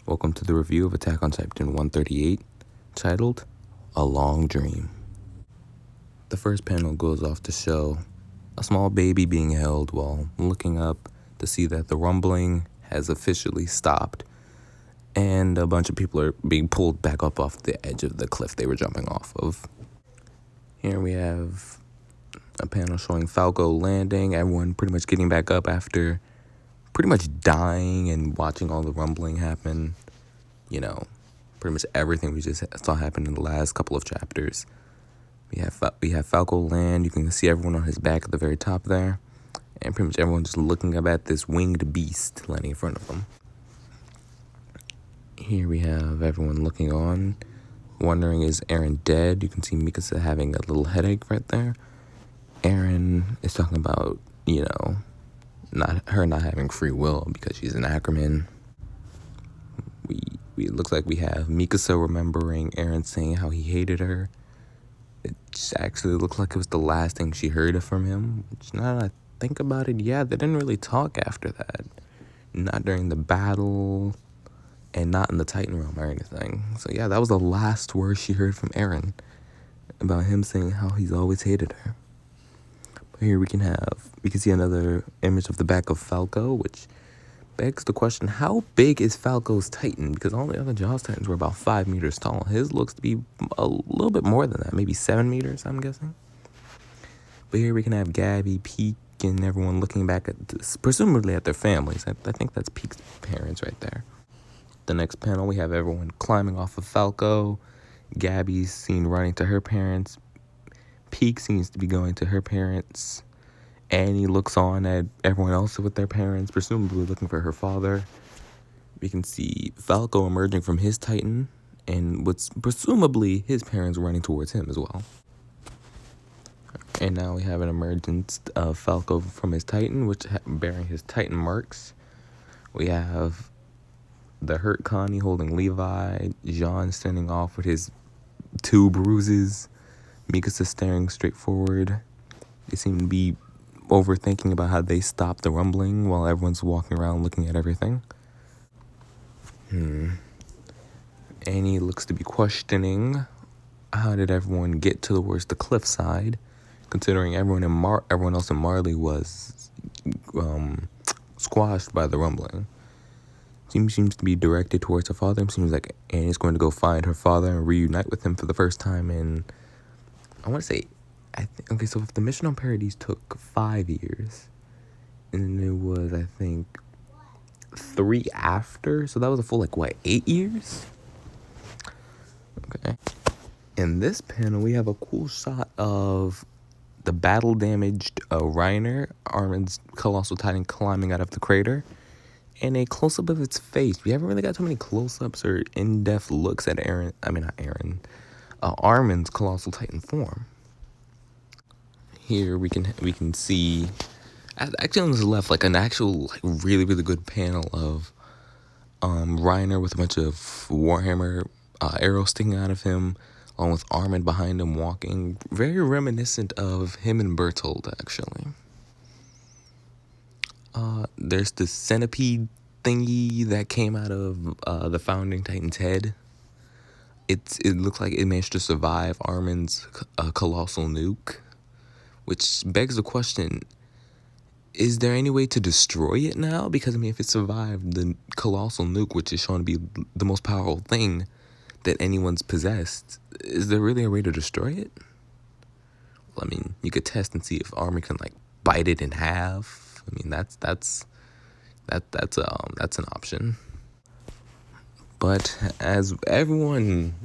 Welcome to the review of Attack on Titan 138, titled A Long Dream. The first panel goes off to show a small baby being held while looking up to see that the rumbling has officially stopped, and a bunch of people are being pulled back up off the edge of the cliff they were jumping off of. Here we have a panel showing Falco Landing, everyone pretty much getting back up after pretty much dying and watching all the rumbling happen. You know, pretty much everything we just saw happen in the last couple of chapters. We have Falco land. You can see everyone on his back at the very top there, and pretty much everyone just looking up at this winged beast landing in front of them. Here we have everyone looking on, wondering, is Eren dead? You can see Mikasa having a little headache right there. Eren is talking about, not having free will because she's an Ackerman. It looks like we have Mikasa remembering Eren saying how he hated her. It actually looked like it was the last thing she heard from him. Which, now that I think about it, yeah, they didn't really talk after that. Not during the battle, and not in the Titan realm or anything. So yeah, that was the last word she heard from Eren, about him saying how he's always hated her. But here we can see another image of the back of Falco, which begs the question, how big is Falco's Titan? Because all the other Jaws Titans were about 5 meters tall. His looks to be a little bit more than that, maybe 7 meters, I'm guessing. But here we can have Gabby, Peak, and everyone looking back at presumably at their families. I think that's Peak's parents right there. The next panel, we have everyone climbing off of Falco. Gabby's seen running to her parents. Peak seems to be going to her parents. Annie looks on at everyone else with their parents, presumably looking for her father. We can see Falco emerging from his Titan, and what's presumably his parents running towards him as well. And now we have an emergence of Falco from his Titan, which bearing his Titan marks. We have the hurt Connie holding Levi, Jean standing off with his 2 bruises, Mikasa staring straight forward. They seem to be overthinking about how they stop the rumbling while everyone's walking around looking at everything. Annie looks to be questioning, how did everyone get towards the cliffside, considering everyone else in Marley was squashed by the rumbling. Seems to be directed towards her father. It seems like Annie's going to go find her father and reunite with him for the first time in, I want to say, okay, so if the mission on Paradise took 5 years, and it was, I think, 3 after, so that was a full, 8 years? Okay. In this panel, we have a cool shot of the battle-damaged Reiner, Armin's Colossal Titan, climbing out of the crater, and a close-up of its face. We haven't really got too many close-ups or in-depth looks at Armin's Colossal Titan form. Here we can see, actually on the left, an actual really, really good panel of Reiner with a bunch of Warhammer arrows sticking out of him, along with Armin behind him walking. Very reminiscent of him and Bertold, actually. There's the Centipede thingy that came out of the founding Titan's head. It looks like it managed to survive Armin's Colossal nuke, which begs the question, is there any way to destroy it now? Because, if it survived the Colossal nuke, which is shown to be the most powerful thing that anyone's possessed, is there really a way to destroy it? Well, you could test and see if Armin can, bite it in half. That's an option. But as everyone,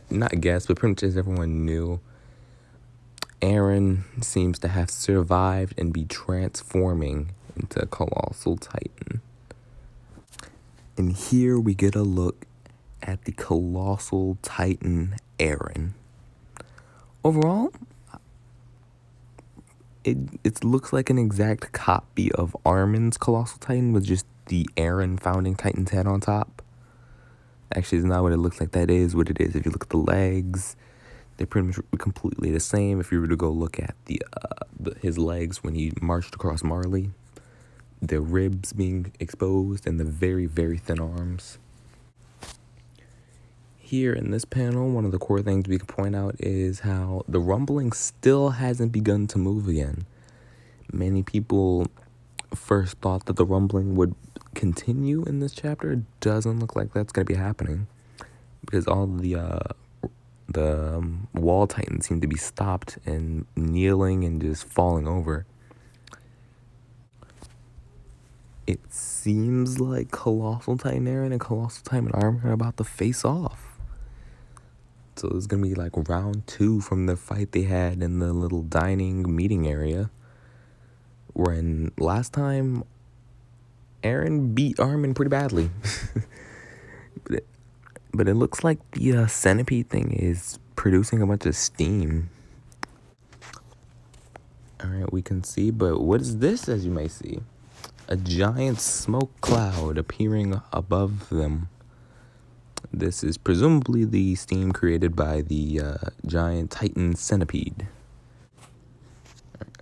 not guessed, but pretty much as everyone knew, Eren seems to have survived and be transforming into a Colossal Titan. And here we get a look at the Colossal Titan Eren. Overall, it looks like an exact copy of Armin's Colossal Titan with just the Eren founding Titan's head on top. Actually, it's not what it looks like. That is what it is. If you look at the legs, they're pretty much completely the same. If you were to go look at his legs when he marched across Marley, the ribs being exposed and the very, very thin arms. here in this panel, one of the core things we can point out is how the rumbling still hasn't begun to move again. Many people first thought that the rumbling would continue in this chapter. It doesn't look like that's going to be happening because all the wall titans seem to be stopped and kneeling and just falling over. It seems like Colossal Titan Eren and Colossal Titan Armor are about to face off. So it's going to be like round 2 from the fight they had in the little dining meeting area. When last time, Eren beat Armin pretty badly. but it looks like the Centipede thing is producing a bunch of steam. Alright, we can see, but what is this, as you may see? A giant smoke cloud appearing above them. This is presumably the steam created by the giant Titan Centipede.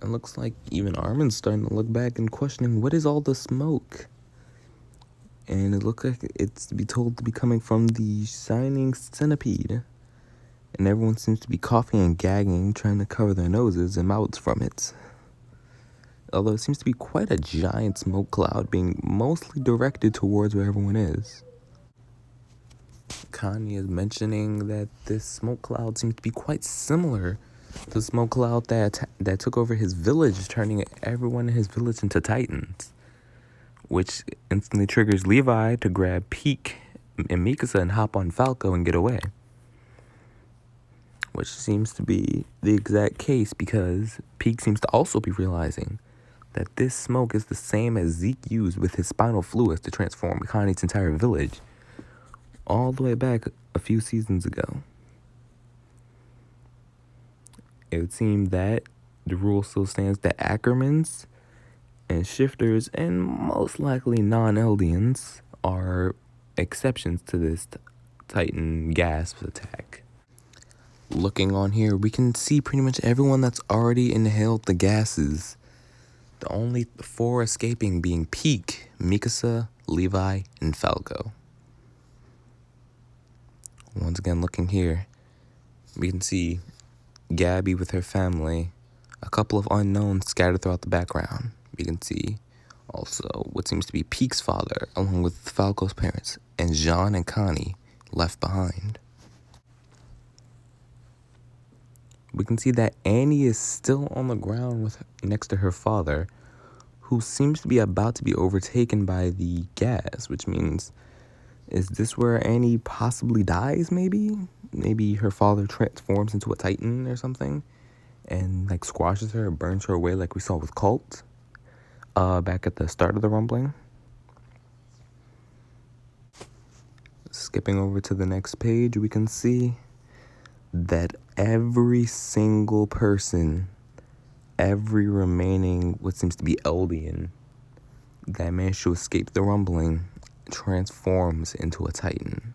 It looks like even Armin's starting to look back and questioning, what is all the smoke? And it looks like it's to be told to be coming from the shining Centipede. And everyone seems to be coughing and gagging, trying to cover their noses and mouths from it. Although it seems to be quite a giant smoke cloud being mostly directed towards where everyone is. Connie is mentioning that this smoke cloud seems to be quite similar to the smoke cloud that took over his village, turning everyone in his village into titans. Which instantly triggers Levi to grab Peak and Mikasa and hop on Falco and get away. Which seems to be the exact case because Peak seems to also be realizing that this smoke is the same as Zeke used with his spinal fluids to transform Connie's entire village all the way back a few seasons ago. It would seem that the rule still stands that Ackermans and Shifters and most likely non-Eldians are exceptions to this Titan gas attack. Looking on here, we can see pretty much everyone that's already inhaled the gases. The only 4 escaping being Peak, Mikasa, Levi, and Falco. Once again, looking here, we can see Gabby with her family, a couple of unknowns scattered throughout the background. We can see also what seems to be Peak's father, along with Falco's parents, and Jean and Connie left behind. We can see that Annie is still on the ground next to her father, who seems to be about to be overtaken by the gas, which means, is this where Annie possibly dies, maybe? Maybe her father transforms into a Titan or something, and like squashes her, burns her away like we saw with Colt, back at the start of the rumbling. Skipping over to the next page, we can see that every single person, every remaining what seems to be Eldian that managed to escape the rumbling transforms into a Titan.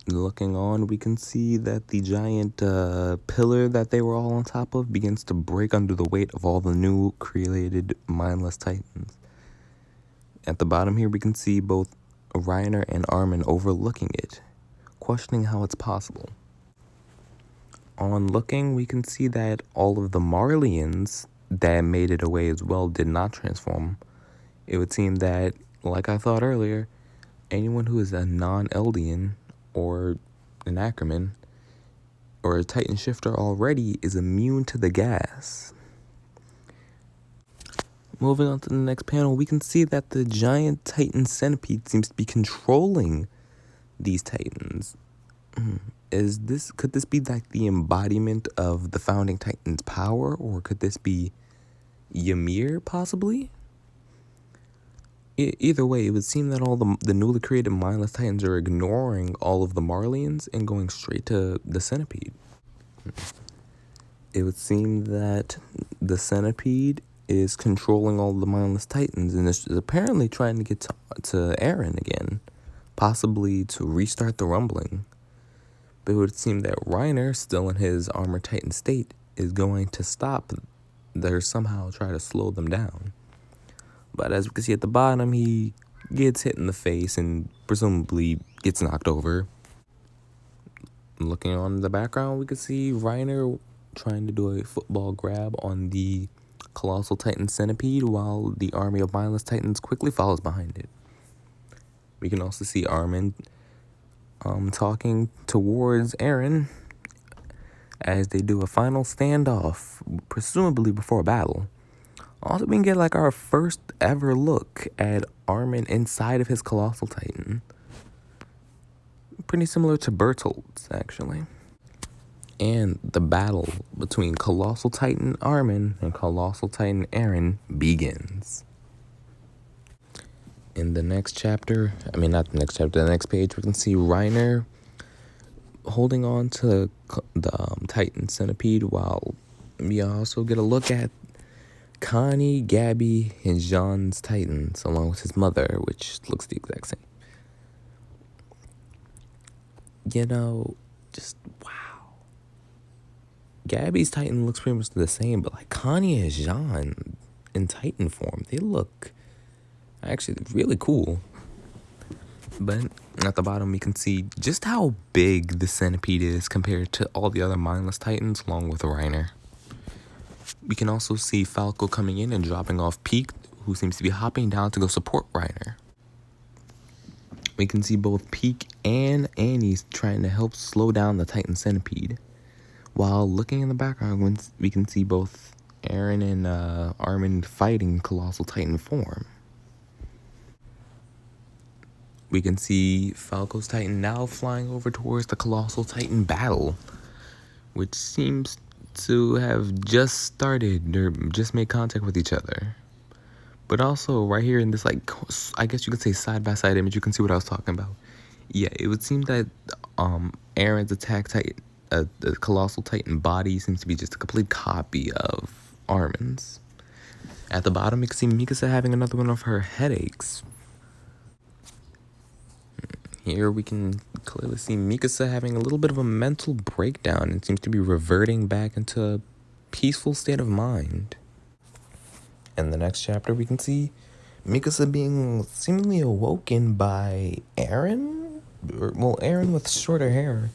Looking on, we can see that the giant pillar that they were all on top of begins to break under the weight of all the new created mindless Titans. At the bottom here, we can see both Reiner and Armin overlooking it, questioning how it's possible. On looking, we can see that all of the Marlians that made it away as well did not transform. It would seem that, like I thought earlier, anyone who is a non-Eldian or an Ackerman or a Titan shifter already is immune to the gas. Moving on to the next panel, we can see that the giant Titan Centipede seems to be controlling these Titans. Could this be like the embodiment of the founding Titan's power, or could this be Ymir possibly? Either way, it would seem that all the newly created mindless Titans are ignoring all of the Marlians and going straight to the Centipede. It would seem that the Centipede is controlling all the mindless Titans and is apparently trying to get to Eren again, possibly to restart the rumbling. But it would seem that Reiner, still in his armored Titan state, is going to stop or somehow try to slow them down. But as we can see at the bottom, he gets hit in the face and presumably gets knocked over. Looking on in the background, we can see Reiner trying to do a football grab on the Colossal Titan Centipede while the army of mindless Titans quickly follows behind it. We can also see Armin talking towards Eren as they do a final standoff, presumably before a battle. Also, we can get like our first ever look at Armin inside of his Colossal Titan. Pretty similar to Bertolt's, actually. And the battle between Colossal Titan Armin and Colossal Titan Eren begins. In the next chapter, the next page, we can see Reiner holding on to the Titan Centipede while we also get a look at Connie, Gabby, and Jean's Titans along with his mother, which looks the exact same. You know, just wow. Gabby's Titan looks pretty much the same, but like Connie and Jean in Titan form, they look actually really cool. But at the bottom, we can see just how big the Centipede is compared to all the other mindless Titans, along with Reiner. We can also see Falco coming in and dropping off Peak, who seems to be hopping down to go support Reiner. We can see both Peak and Annie trying to help slow down the Titan Centipede. While looking in the background, we can see both Eren and Armin fighting Colossal Titan form. We can see Falco's Titan now flying over towards the Colossal Titan battle, which seems to have just started or just made contact with each other. But also right here in this, like, I guess you could say side-by-side image, you can see what I was talking about. Yeah, it would seem that Eren's attack Titan, the Colossal Titan body seems to be just a complete copy of Armin's. At the bottom, you can see Mikasa having another one of her headaches. Here we can clearly see Mikasa having a little bit of a mental breakdown and seems to be reverting back into a peaceful state of mind. In the next chapter, we can see Mikasa being seemingly awoken by Eren? Eren with shorter hair.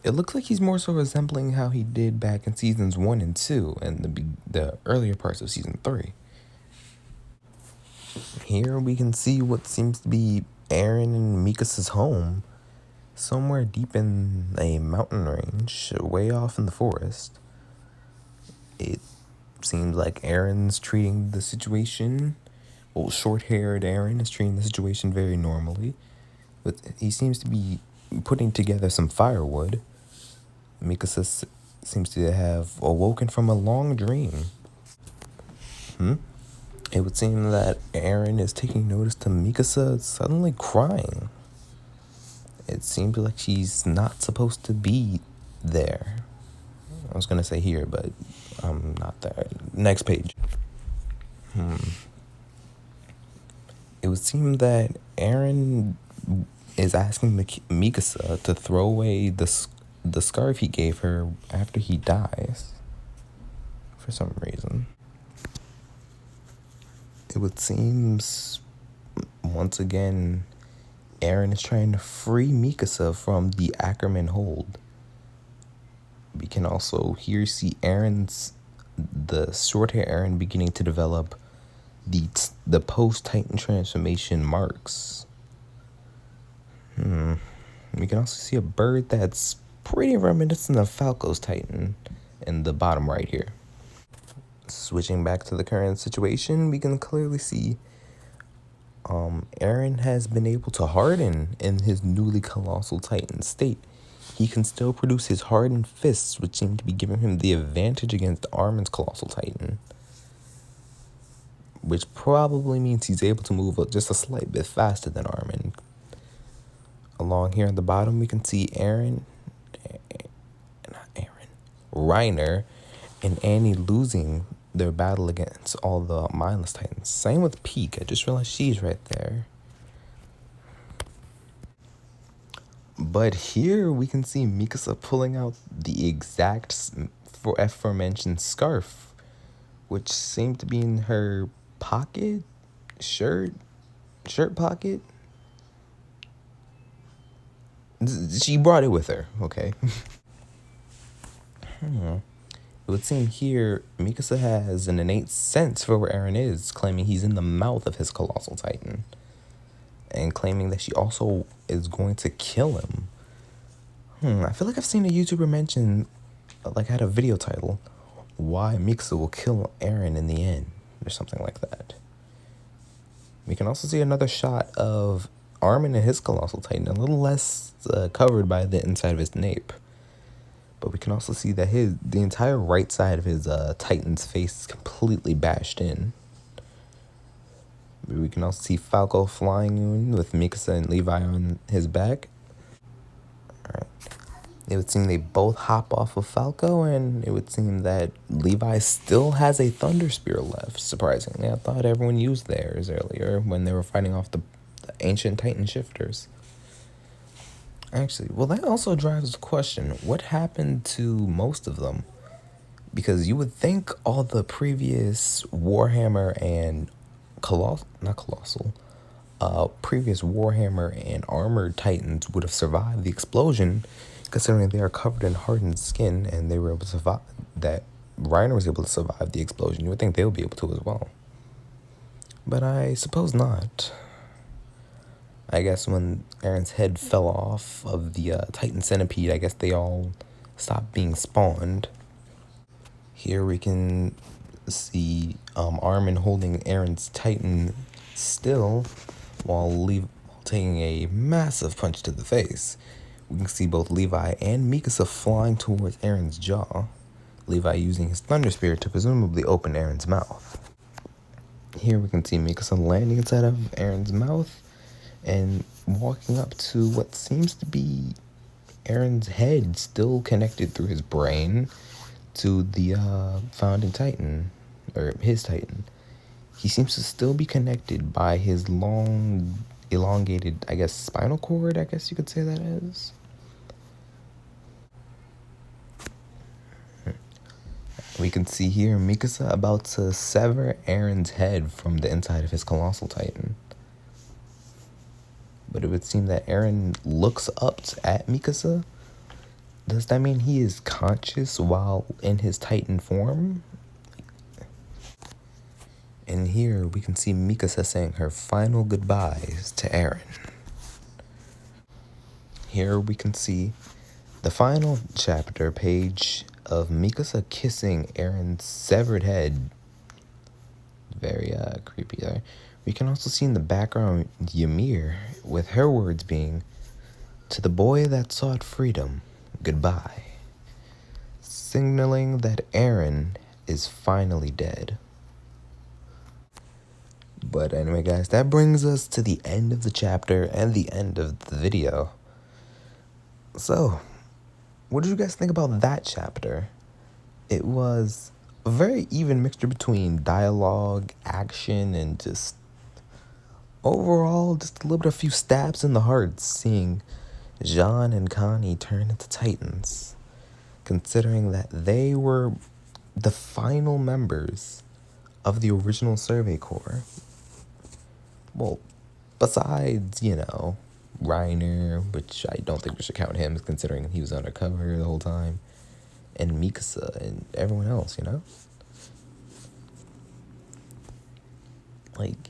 It looks like he's more so resembling how he did back in seasons 1 and 2 and the earlier parts of season 3. Here we can see what seems to be Eren and Mikasa's home, somewhere deep in a mountain range, way off in the forest. It seems like Eren's treating the situation, short-haired Eren is treating the situation very normally, but he seems to be putting together some firewood. Mikasa seems to have awoken from a long dream. It would seem that Eren is taking notice to Mikasa suddenly crying. It seems like she's not supposed to be there. I was going to say here, but I'm not there. Next page. It would seem that Eren is asking Mikasa to throw away the scarf he gave her after he dies. For some reason. It would seem, once again, Eren is trying to free Mikasa from the Ackerman hold. We can also here see the short hair Eren beginning to develop the post-Titan transformation marks. We can also see a bird that's pretty reminiscent of Falco's Titan in the bottom right here. Switching back to the current situation, we can clearly see Eren has been able to harden in his newly Colossal Titan state. He can still produce his hardened fists, which seem to be giving him the advantage against Armin's Colossal Titan. Which probably means he's able to move just a slight bit faster than Armin. Along here at the bottom, we can see Reiner and Annie losing their battle against all the mindless Titans. Same with Peak. I just realized she's right there. But here we can see Mikasa pulling out the exact aforementioned scarf, which seemed to be in her pocket, shirt, shirt pocket. She brought it with her, okay? It would seem here Mikasa has an innate sense for where Eren is, claiming he's in the mouth of his Colossal Titan. And claiming that she also is going to kill him. I feel like I've seen a YouTuber mention, like, had a video title, Why Mikasa Will Kill Eren in the End, or something like that. We can also see another shot of Armin and his Colossal Titan, a little less covered by the inside of his nape. But we can also see that the entire right side of his Titan's face is completely bashed in. We can also see Falco flying in with Mikasa and Levi on his back. Alright. It would seem they both hop off of Falco, and it would seem that Levi still has a Thunder Spear left, surprisingly. I thought everyone used theirs earlier when they were fighting off the ancient Titan shifters. Actually, well, that also drives the question, what happened to most of them? Because you would think all the previous Warhammer and previous Warhammer and armored Titans would have survived the explosion, considering they are covered in hardened skin and they were able to survive. That Reiner was able to survive the explosion. You would think they would be able to as well. But I suppose not. I guess when Eren's head fell off of the Titan Centipede, I guess they all stopped being spawned. Here we can see Armin holding Eren's Titan still while taking a massive punch to the face. We can see both Levi and Mikasa flying towards Eren's jaw, Levi using his Thunder Spear to presumably open Eren's mouth. Here we can see Mikasa landing inside of Eren's mouth and walking up to what seems to be Eren's head, still connected through his brain to the founding Titan, or his Titan. He seems to still be connected by his long, elongated, I guess, spinal cord, I guess you could say that is. We can see here Mikasa about to sever Eren's head from the inside of his Colossal Titan. But it would seem that Eren looks up at Mikasa. Does that mean he is conscious while in his Titan form? And here we can see Mikasa saying her final goodbyes to Eren. Here we can see the final chapter page of Mikasa kissing Eren's severed head. Very creepy there. We can also see in the background Ymir, with her words being, "To the boy that sought freedom, goodbye," signaling that Eren is finally dead. But anyway, guys, that brings us to the end of the chapter and the end of the video. So, what did you guys think about that chapter? It was a very even mixture between dialogue, action, and just overall, just a little bit of a few stabs in the heart seeing Jean and Connie turn into Titans, considering that they were the final members of the original Survey Corps. Well, besides, Reiner, which I don't think we should count him, considering he was undercover the whole time, and Mikasa and everyone else, Like,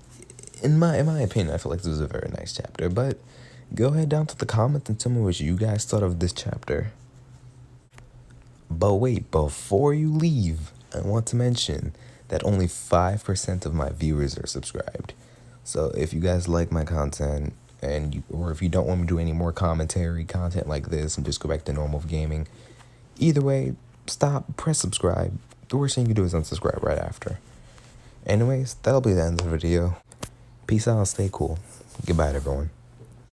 in my opinion, I feel like this was a very nice chapter, but go ahead down to the comments and tell me what you guys thought of this chapter. But wait, before you leave, I want to mention that only 5% of my viewers are subscribed. So if you guys like my content, or if you don't want me to do any more commentary content like this and just go back to normal gaming, either way, press subscribe. The worst thing you can do is unsubscribe right after. Anyways, that'll be the end of the video. Peace out, stay cool. Goodbye, everyone.